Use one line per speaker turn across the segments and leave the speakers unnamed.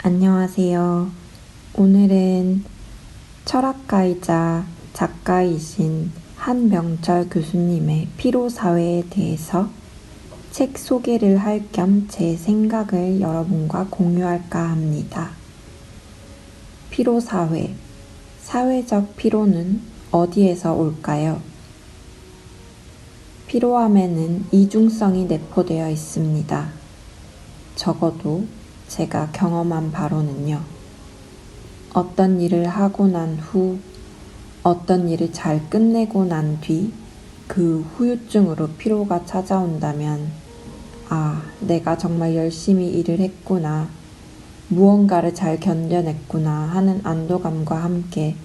안녕하세요. 오늘은 철학가이자 작가이신 한명철 교수님의 피로사회에 대해서 책 소개를 할 겸 제 생각을 여러분과 공유할까 합니다. 피로사회, 사회적 피로는 어디에서 올까요? 피로함에는 이중성이 내포되어 있습니다. 적어도 제가 경험한 바로는요. 어떤 일을 하고 난 후, 어떤 일을 잘 끝내고 난 뒤, 그 후유증으로 피로가 찾아온다면, 내가 정말 열심히 일을 했구나, 무언가를 잘 견뎌냈구나 하는 안도감과 함께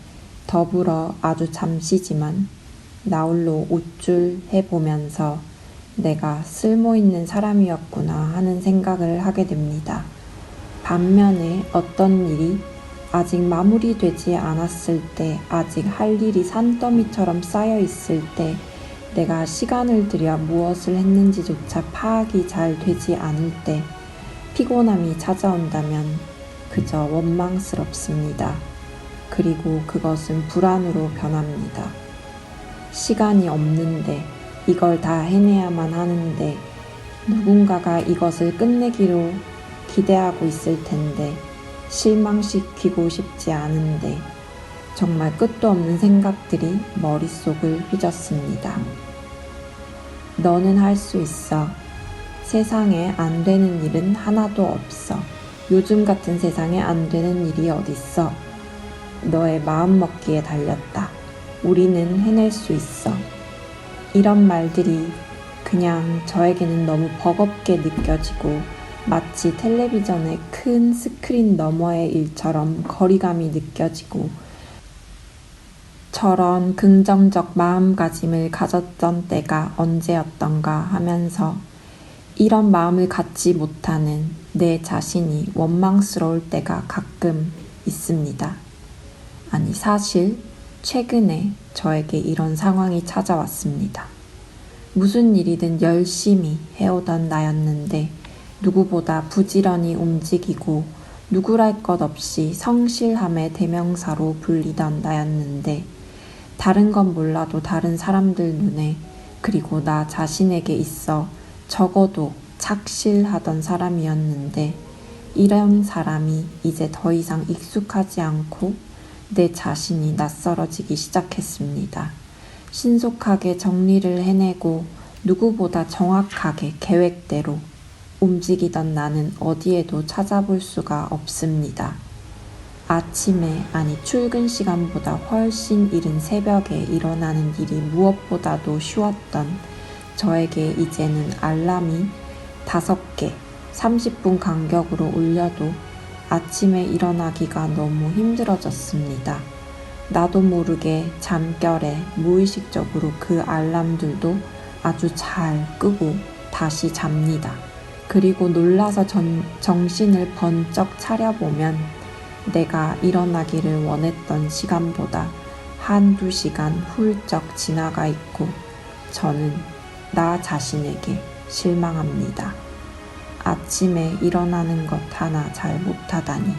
더불어 아주 잠시지만 나홀로 우쭐해보면서 내가 쓸모있는 사람이었구나 하는 생각을 하게 됩니다. 반면에 어떤 일이 아직 마무리되지 않았을 때, 아직 할 일이 산더미처럼 쌓여 있을 때, 내가 시간을 들여 무엇을 했는지조차 파악이 잘 되지 않을 때 피곤함이 찾아온다면 그저 원망스럽습니다. 그리고 그것은 불안으로 변합니다. 시간이 없는데, 이걸 다 해내야만 하는데, 누군가가 이것을 끝내기로 기대하고 있을 텐데, 실망시키고 싶지 않은데, 정말 끝도 없는 생각들이 머릿속을 휘젓습니다. 너는 할 수 있어. 세상에 안 되는 일은 하나도 없어. 요즘 같은 세상에 안 되는 일이 어딨어. 너의 마음먹기에 달렸다. 우리는 해낼 수 있어. 이런 말들이 그냥 저에게는 너무 버겁게 느껴지고 마치 텔레비전의 큰 스크린 너머의 일처럼 거리감이 느껴지고 저런 긍정적 마음가짐을 가졌던 때가 언제였던가 하면서 이런 마음을 갖지 못하는 내 자신이 원망스러울 때가 가끔 있습니다. 아니, 사실 최근에 저에게 이런 상황이 찾아왔습니다. 무슨 일이든 열심히 해오던 나였는데 누구보다 부지런히 움직이고 누구랄 것 없이 성실함의 대명사로 불리던 나였는데 다른 건 몰라도 다른 사람들 눈에 그리고 나 자신에게 있어 적어도 착실하던 사람이었는데 이런 사람이 이제 더 이상 익숙하지 않고 내 자신이 낯설어지기 시작했습니다. 신속하게 정리를 해내고 누구보다 정확하게 계획대로 움직이던 나는 어디에도 찾아볼 수가 없습니다. 아침에, 출근 시간보다 훨씬 이른 새벽에 일어나는 일이 무엇보다도 쉬웠던 저에게 이제는 알람이 5개, 30분 간격으로 울려도 아침에 일어나기가 너무 힘들어졌습니다. 나도 모르게 잠결에 무의식적으로 그 알람들도 아주 잘 끄고 다시 잡니다. 그리고 놀라서 정신을 번쩍 차려보면 내가 일어나기를 원했던 시간보다 1~2시간 훌쩍 지나가 있고 저는 나 자신에게 실망합니다. 아침에 일어나는 것 하나 잘 못하다니.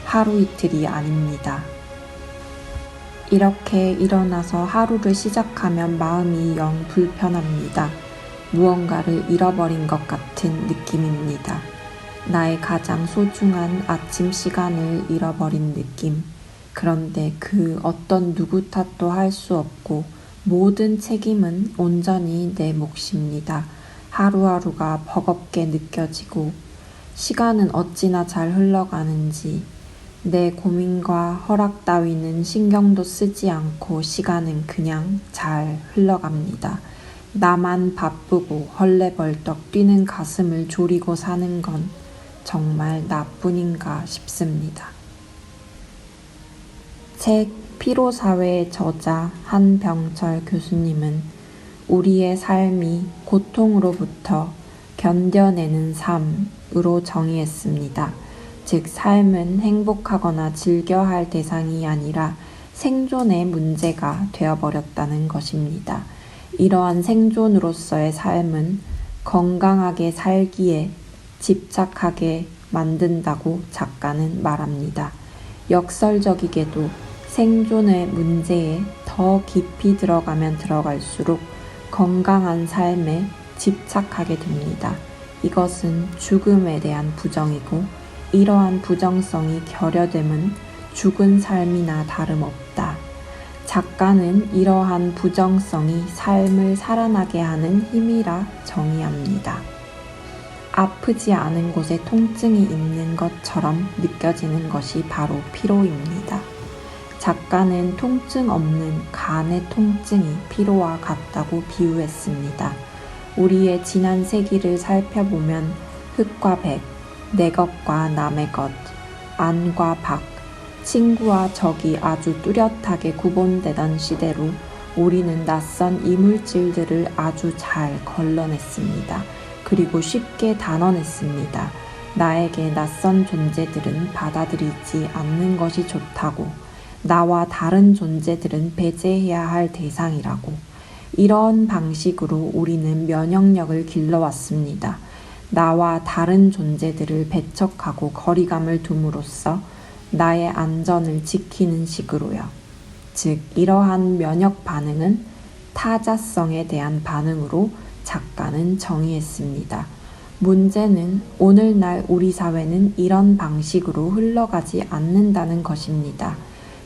하루 이틀이 아닙니다. 이렇게 일어나서 하루를 시작하면 마음이 영 불편합니다. 무언가를 잃어버린 것 같은 느낌입니다. 나의 가장 소중한 아침 시간을 잃어버린 느낌. 그런데 그 어떤 누구 탓도 할 수 없고 모든 책임은 온전히 내 몫입니다. 하루하루가 버겁게 느껴지고 시간은 어찌나 잘 흘러가는지 내 고민과 허락 따위는 신경도 쓰지 않고 시간은 그냥 잘 흘러갑니다. 나만 바쁘고 헐레벌떡 뛰는 가슴을 졸이고 사는 건 정말 나뿐인가 싶습니다. 책 피로사회의 저자 한병철 교수님은 우리의 삶이 고통으로부터 견뎌내는 삶으로 정의했습니다. 즉, 삶은 행복하거나 즐겨야 할 대상이 아니라 생존의 문제가 되어버렸다는 것입니다. 이러한 생존으로서의 삶은 건강하게 살기에 집착하게 만든다고 작가는 말합니다. 역설적이게도 생존의 문제에 더 깊이 들어가면 들어갈수록 건강한 삶에 집착하게 됩니다. 이것은 죽음에 대한 부정이고 이러한 부정성이 결여됨은 죽은 삶이나 다름없다. 작가는 이러한 부정성이 삶을 살아나게 하는 힘이라 정의합니다. 아프지 않은 곳에 통증이 있는 것처럼 느껴지는 것이 바로 피로입니다. 작가는 통증 없는 간의 통증이 피로와 같다고 비유했습니다. 우리의 지난 세기를 살펴보면 흙과 백, 내 것과 남의 것, 안과 밖, 친구와 적이 아주 뚜렷하게 구분되던 시대로 우리는 낯선 이물질들을 아주 잘 걸러냈습니다. 그리고 쉽게 단언했습니다. 나에게 낯선 존재들은 받아들이지 않는 것이 좋다고, 나와 다른 존재들은 배제해야 할 대상이라고. 이런 방식으로 우리는 면역력을 길러왔습니다. 나와 다른 존재들을 배척하고 거리감을 둠으로써 나의 안전을 지키는 식으로요. 즉, 이러한 면역 반응은 타자성에 대한 반응으로 작가는 정의했습니다. 문제는 오늘날 우리 사회는 이런 방식으로 흘러가지 않는다는 것입니다.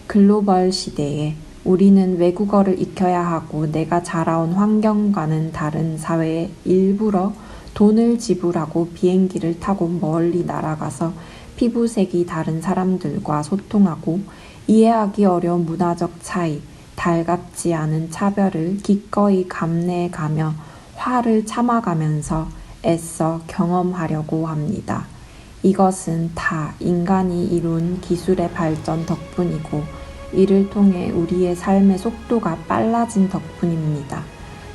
글로벌 시대에 우리는 외국어를 익혀야 하고 내가 자라온 환경과는 다른 사회에 일부러 돈을 지불하고 비행기를 타고 멀리 날아가서 피부색이 다른 사람들과 소통하고 이해하기 어려운 문화적 차이, 달갑지 않은 차별을 기꺼이 감내해가며 화를 참아가면서 애써 경험하려고 합니다. 이것은 다 인간이 이룬 기술의 발전 덕분이고 이를 통해 우리의 삶의 속도가 빨라진 덕분입니다.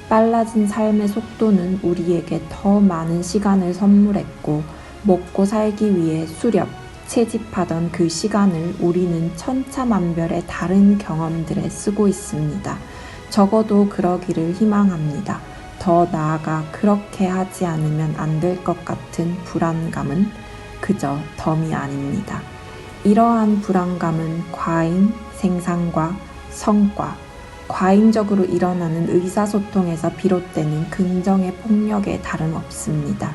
빨라진 삶의 속도는 우리에게 더 많은 시간을 선물했고 먹고 살기 위해 수렵, 채집하던 그 시간을 우리는 천차만별의 다른 경험들에 쓰고 있습니다. 적어도 그러기를 희망합니다. 더 나아가 그렇게 하지 않으면 안 될 것 같은 불안감은 그저 덤이 아닙니다. 이러한 불안감은 과잉, 생산과 성과, 과잉적으로 일어나는 의사소통에서 비롯되는 긍정의 폭력에 다름없습니다.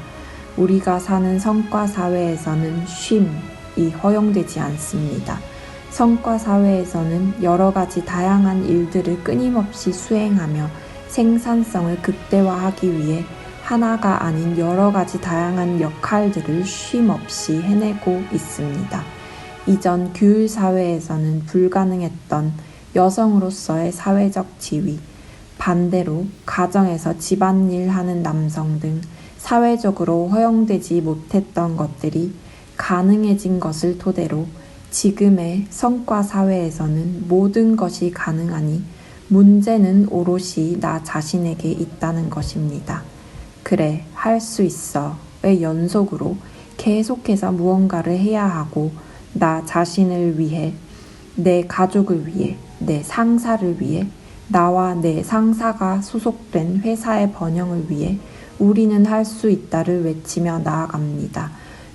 우리가 사는 성과사회에서는 쉼이 허용되지 않습니다. 성과사회에서는 여러 가지 다양한 일들을 끊임없이 수행하며 생산성을 극대화하기 위해 하나가 아닌 여러 가지 다양한 역할들을 쉼 없이 해내고 있습니다. 이전 규율 사회에서는 불가능했던 여성으로서의 사회적 지위, 반대로 가정에서 집안일 하는 남성 등 사회적으로 허용되지 못했던 것들이 가능해진 것을 토대로 지금의 성과 사회에서는 모든 것이 가능하니 문제는 오롯이 나 자신에게 있다는 것입니다. 그래, 할 수 있어의 연속으로 계속해서 무언가를 해야 하고 나 자신을 위해, 내 가족을 위해, 내 상사를 위해, 나와 내 상사가 소속된 회사의 번영을 위해 우리는 할 수 있다를 외치며 나아갑니다.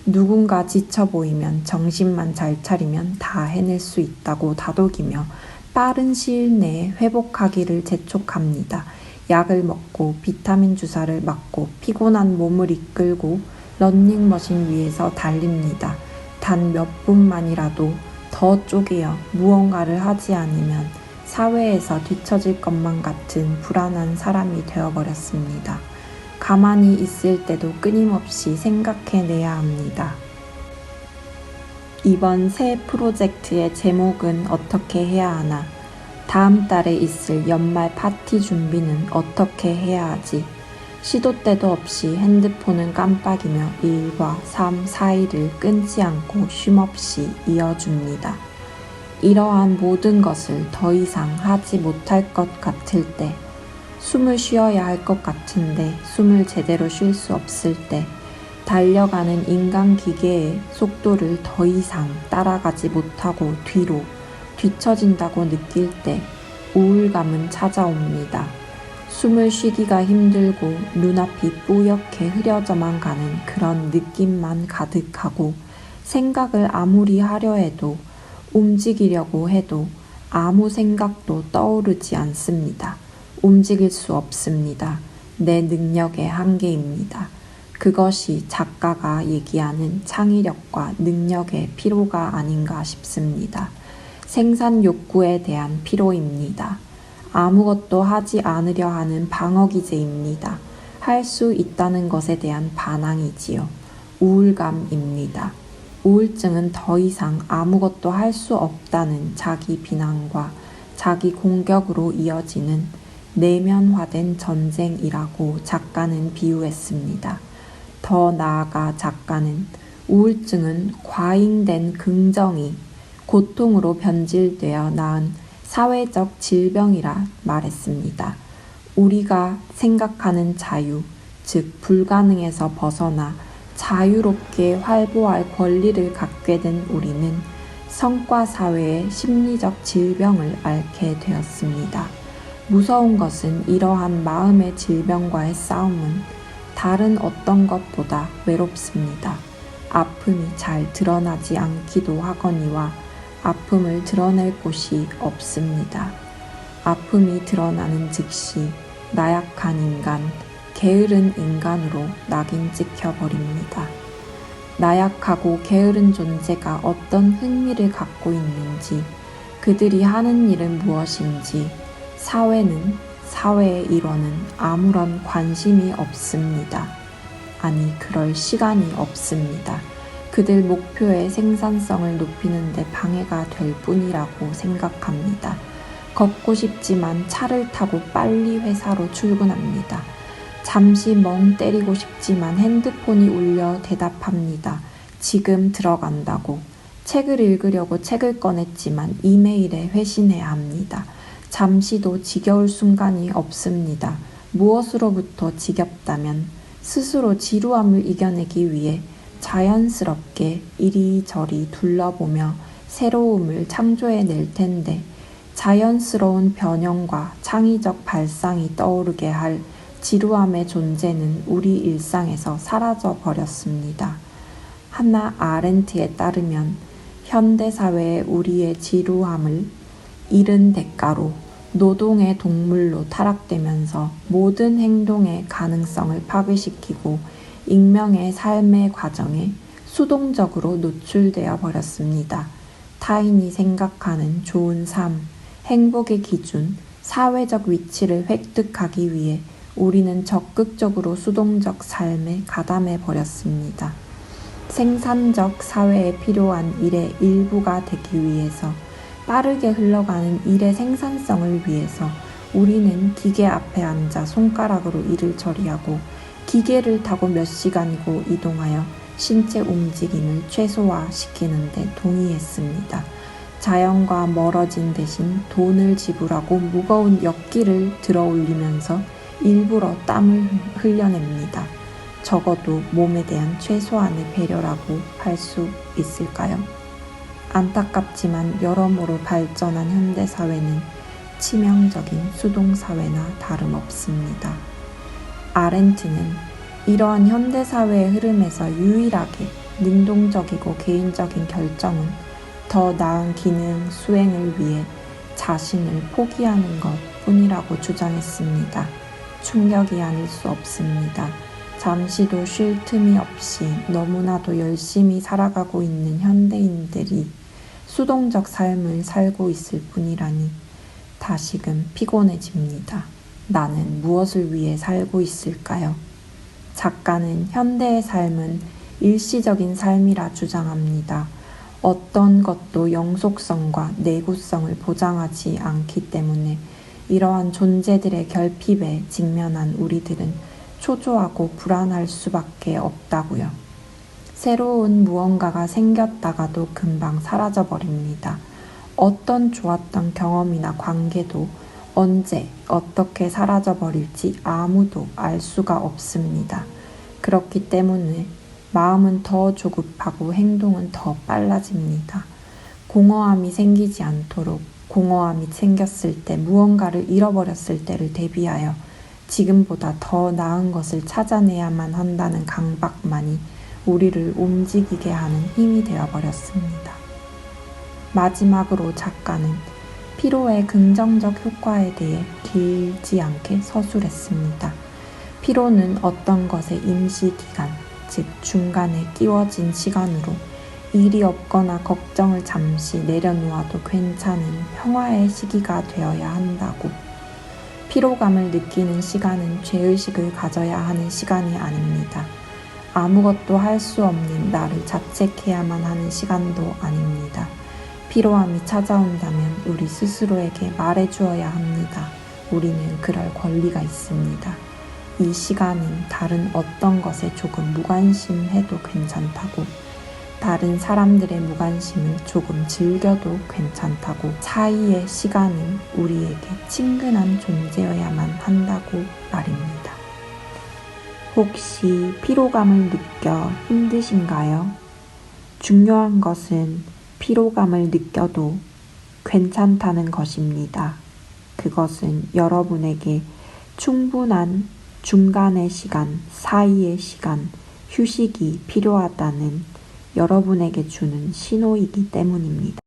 누군가 지쳐 보이면 정신만 잘 차리면 다 해낼 수 있다고 다독이며 빠른 시일 내에 회복하기를 재촉합니다. 약을 먹고 비타민 주사를 맞고 피곤한 몸을 이끌고 러닝머신 위에서 달립니다. 단 몇 분만이라도 더 쪼개어 무언가를 하지 않으면 사회에서 뒤처질 것만 같은 불안한 사람이 되어버렸습니다. 가만히 있을 때도 끊임없이 생각해내야 합니다. 이번 새 프로젝트의 제목은 어떻게 해야 하나? 다음 달에 있을 연말 파티 준비는 어떻게 해야 하지? 시도 때도 없이 핸드폰은 깜빡이며 일과 삶 사이를 끊지 않고 쉼없이 이어줍니다. 이러한 모든 것을 더 이상 하지 못할 것 같을 때, 숨을 쉬어야 할 것 같은데 숨을 제대로 쉴 수 없을 때, 달려가는 인간 기계의 속도를 더 이상 따라가지 못하고 뒤처진다고 느낄 때 우울감은 찾아옵니다. 숨을 쉬기가 힘들고 눈앞이 뿌옇게 흐려져만 가는 그런 느낌만 가득하고 생각을 아무리 하려 해도, 움직이려고 해도 아무 생각도 떠오르지 않습니다. 움직일 수 없습니다. 내 능력의 한계입니다. 그것이 작가가 얘기하는 창의력과 능력의 피로가 아닌가 싶습니다. 생산 욕구에 대한 피로입니다. 아무것도 하지 않으려 하는 방어기제입니다. 할 수 있다는 것에 대한 반항이지요. 우울감입니다. 우울증은 더 이상 아무것도 할 수 없다는 자기 비난과 자기 공격으로 이어지는 내면화된 전쟁이라고 작가는 비유했습니다. 더 나아가 작가는 우울증은 과잉된 긍정이 고통으로 변질되어 낳은 사회적 질병이라 말했습니다. 우리가 생각하는 자유, 즉 불가능에서 벗어나 자유롭게 활보할 권리를 갖게 된 우리는 성과사회의 심리적 질병을 앓게 되었습니다. 무서운 것은 이러한 마음의 질병과의 싸움은 다른 어떤 것보다 외롭습니다. 아픔이 잘 드러나지 않기도 하거니와 아픔을 드러낼 곳이 없습니다. 아픔이 드러나는 즉시 나약한 인간, 게으른 인간으로 낙인 찍혀버립니다. 나약하고 게으른 존재가 어떤 흥미를 갖고 있는지, 그들이 하는 일은 무엇인지, 사회의 일원은 아무런 관심이 없습니다. 아니, 그럴 시간이 없습니다. 그들 목표의 생산성을 높이는 데 방해가 될 뿐이라고 생각합니다. 걷고 싶지만 차를 타고 빨리 회사로 출근합니다. 잠시 멍 때리고 싶지만 핸드폰이 울려 대답합니다. 지금 들어간다고. 책을 읽으려고 책을 꺼냈지만 이메일에 회신해야 합니다. 잠시도 지겨울 순간이 없습니다. 무엇으로부터 지겹다면 스스로 지루함을 이겨내기 위해 자연스럽게 이리저리 둘러보며 새로움을 창조해낼 텐데, 자연스러운 변형과 창의적 발상이 떠오르게 할 지루함의 존재는 우리 일상에서 사라져 버렸습니다. 하나 아렌트에 따르면 현대사회의 우리의 지루함을 잃은 대가로 노동의 동물로 타락되면서 모든 행동의 가능성을 파괴시키고 익명의 삶의 과정에 수동적으로 노출되어 버렸습니다. 타인이 생각하는 좋은 삶, 행복의 기준, 사회적 위치를 획득하기 위해 우리는 적극적으로 수동적 삶에 가담해 버렸습니다. 생산적 사회에 필요한 일의 일부가 되기 위해서, 빠르게 흘러가는 일의 생산성을 위해서 우리는 기계 앞에 앉아 손가락으로 일을 처리하고 기계를 타고 몇 시간이고 이동하여 신체 움직임을 최소화시키는 데 동의했습니다. 자연과 멀어진 대신 돈을 지불하고 무거운 역기를 들어 올리면서 일부러 땀을 흘려냅니다. 적어도 몸에 대한 최소한의 배려라고 할 수 있을까요? 안타깝지만 여러모로 발전한 현대사회는 치명적인 수동사회나 다름없습니다. 아렌트는 이러한 현대사회의 흐름에서 유일하게 능동적이고 개인적인 결정은 더 나은 기능 수행을 위해 자신을 포기하는 것 뿐이라고 주장했습니다. 충격이 아닐 수 없습니다. 잠시도 쉴 틈이 없이 너무나도 열심히 살아가고 있는 현대인들이 수동적 삶을 살고 있을 뿐이라니 다시금 피곤해집니다. 나는 무엇을 위해 살고 있을까요? 작가는 현대의 삶은 일시적인 삶이라 주장합니다. 어떤 것도 영속성과 내구성을 보장하지 않기 때문에 이러한 존재들의 결핍에 직면한 우리들은 초조하고 불안할 수밖에 없다고요. 새로운 무언가가 생겼다가도 금방 사라져버립니다. 어떤 좋았던 경험이나 관계도 언제 어떻게 사라져버릴지 아무도 알 수가 없습니다. 그렇기 때문에 마음은 더 조급하고 행동은 더 빨라집니다. 공허함이 생기지 않도록 공허함이 생겼을 때 무언가를 잃어버렸을 때를 대비하여 지금보다 더 나은 것을 찾아내야만 한다는 강박만이 우리를 움직이게 하는 힘이 되어버렸습니다. 마지막으로 작가는 피로의 긍정적 효과에 대해 길지 않게 서술했습니다. 피로는 어떤 것의 임시기간, 즉 중간에 끼워진 시간으로 일이 없거나 걱정을 잠시 내려놓아도 괜찮은 평화의 시기가 되어야 한다고. 피로감을 느끼는 시간은 죄의식을 가져야 하는 시간이 아닙니다. 아무것도 할 수 없는 나를 자책해야만 하는 시간도 아닙니다. 피로함이 찾아온다면 우리 스스로에게 말해주어야 합니다. 우리는 그럴 권리가 있습니다. 이 시간은 다른 어떤 것에 조금 무관심해도 괜찮다고, 다른 사람들의 무관심을 조금 즐겨도 괜찮다고, 사이의 시간은 우리에게 친근한 존재여야만 한다고 말입니다. 혹시 피로감을 느껴 힘드신가요? 중요한 것은 피로감을 느껴도 괜찮다는 것입니다. 그것은 여러분에게 충분한 중간의 시간, 사이의 시간, 휴식이 필요하다는 여러분에게 주는 신호이기 때문입니다.